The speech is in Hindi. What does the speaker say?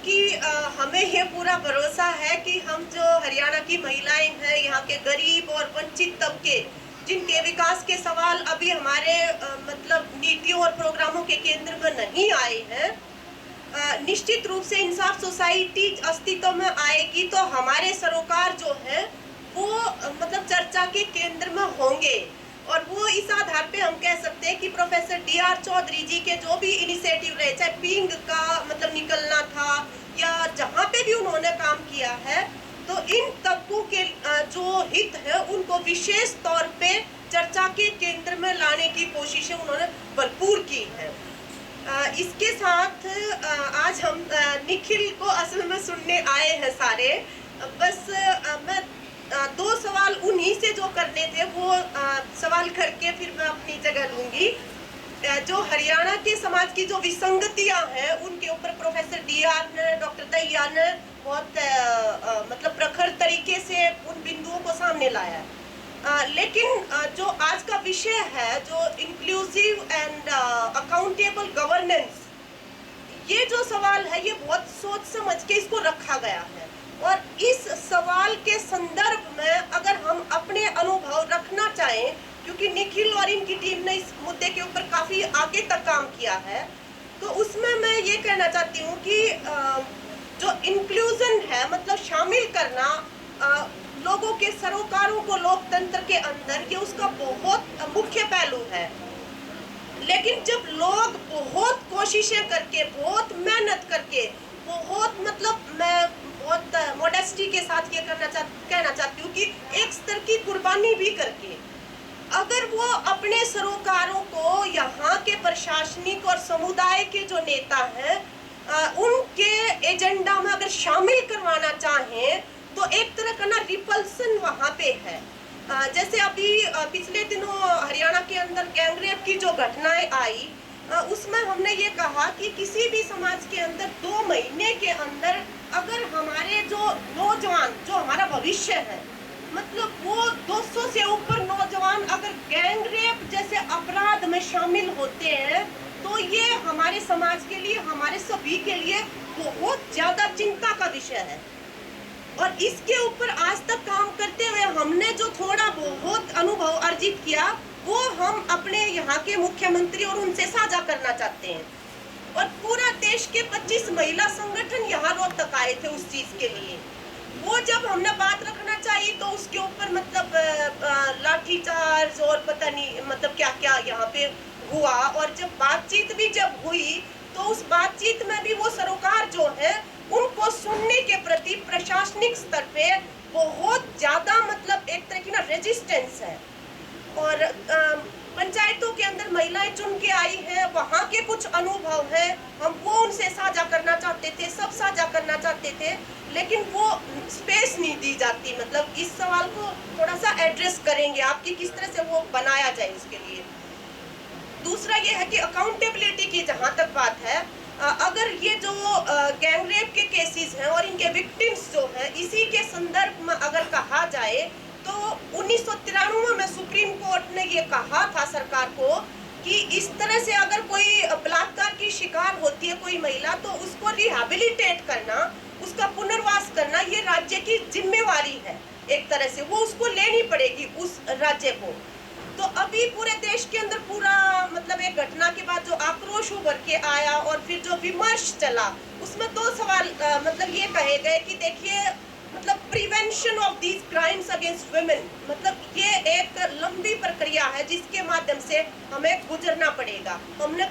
क्योंकि हमें ये पूरा भरोसा है कि हम जो हरियाणा की महिलाएं हैं, यहाँ के गरीब और वंचित तबके, जिनके विकास के सवाल अभी हमारे मतलब नीतियों और प्रोग्रामों के केंद्र में नहीं आए हैं, निश्चित रूप से इंसाफ सोसाइटी अस्तित्व में आएगी तो हमारे सरोकार जो है वो मतलब चर्चा के केंद्र में होंगे। और वो इस आधार पे हम कह सकते हैं कि प्रोफेसर डी.आर. चौधरी जी के जो भी इनिशिएटिव रहे, चाहे पिंग का मतलब निकलना था या जहाँ पे भी उन्होंने काम किया है, तो इन तबकों के जो हित है उनको विशेष तौर पे चर्चा के केंद्र में लाने की कोशिशें उन्होंने भरपूर की है। इसके साथ आज हम निखिल को असल में सुनने आए हैं सारे। बस मैं दो सवाल उन्हीं से जो करने थे वो सवाल करके फिर मैं अपनी जगह लूंगी। जो हरियाणा के समाज की जो विसंगतियां हैं उनके ऊपर प्रोफेसर डी.आर. ने, डॉक्टर दहिया ने बहुत मतलब प्रखर तरीके से उन बिंदुओं को सामने लाया है। लेकिन जो आज का विषय है, जो इंक्लूसिव एंड अकाउंटेबल गवर्नेंस, ये जो सवाल है ये बहुत सोच समझ के इसको रखा गया है। और इस सवाल के संदर्भ में अगर हम अपने अनुभव रखना चाहें, क्योंकि निखिल और इनकी टीम ने इस मुद्दे के ऊपर काफी आगे तक काम किया है, तो उसमें मैं ये कहना चाहती हूँ कि जो इंक्लूजन है, मतलब शामिल करना लोगों के सरोकारों को लोकतंत्र के अंदर, ये उसका बहुत मुख्य पहलू है। लेकिन जब लोग बहुत कोशिशें करके, बहुत मेहनत करके, बहुत मतलब मैं बहुत मॉडेस्टी के साथ ये कहना चाहती हूँ कि एक स्तर की कुर्बानी भी करके अगर वो अपने सरोकारों को यहाँ के प्रशासनिक और समुदाय के जो नेता हैं उनके एजेंडा में अगर शामिल करवाना चाहें, तो एक तरह का ना रिपल्सन वहाँ पे है। जैसे अभी पिछले दिनों हरियाणा के अंदर गैंगरेप की जो घटनाएं आई, उसमें हमने ये कहा कि किसी भी समाज के अंदर 2 महीने के अंदर अगर हमारे जो नौजवान, जो हमारा भविष्य है, मतलब वो 200 से ऊपर नौजवान अगर गैंगरेप जैसे अपराध में शामिल होते हैं, तो ये हमारे समाज के लिए, हमारे सभी के लिए बहुत ज्यादा चिंता का विषय है। और इसके ऊपर आज तक काम करते हुए हमने जो थोड़ा बहुत अनुभव अर्जित किया, वो हम अपने यहाँ के मुख्यमंत्री और उनसे साझा करना चाहते हैं। और पूरा देश के 25 महिला संगठन यहाँ रोहतक आए थे उस चीज के लिए। वो जब हमने बात रखना चाहिए तो उसके ऊपर मतलब लाठीचार्ज और पता नहीं मतलब क्या क्या यहाँ पे हुआ। और जब बातचीत भी जब हुई तो उस बातचीत में भी वो सरोकार जो है उनको सुनने के प्रति प्रशासनिक स्तर पे बहुत ज्यादा मतलब एक तरह की ना रेजिस्टेंस है। और पंचायतों के अंदर महिलाएं चुन के आई हैं, वहाँ के कुछ अनुभव हैं, हम वो उनसे साझा करना चाहते थे, सब साझा करना चाहते थे, लेकिन वो स्पेस नहीं दी जाती। मतलब इस सवाल को थोड़ा सा एड्रेस करेंगे आप कि किस तरह से वो बनाया जाए इसके लिए। दूसरा ये है कि अकाउंटेबिलिटी की जहाँ तक बात है, अगर ये जो गैंगरेप के केसेस हैं और इनके विक्टिम्स जो हैं, इसी के संदर्भ में अगर कहा जाए तो 1993 में सुप्रीम कोर्ट ने ये कहा था सरकार को कि इस तरह से अगर कोई बलात्कार की शिकार होती है कोई महिला, तो उसको रिहैबिलिटेट करना, उसका पुनर्वास करना, ये राज्य की जिम्मेवारी है। एक तरह से वो उसको लेनी पड़ेगी उस राज्य को। तो अभी पूरे देश के अंदर पूरा मतलब एक घटना के बाद जो आक्रोश उभर के आया और फिर जो विमर्श चला, उसमें 2 सवाल मतलब ये कहे गए कि देखिए मतलब prevention of these crimes against women, मतलब ये एक लंबी प्रक्रिया है जिसके माध्यम से हमें गुजरना पड़ेगा। हमने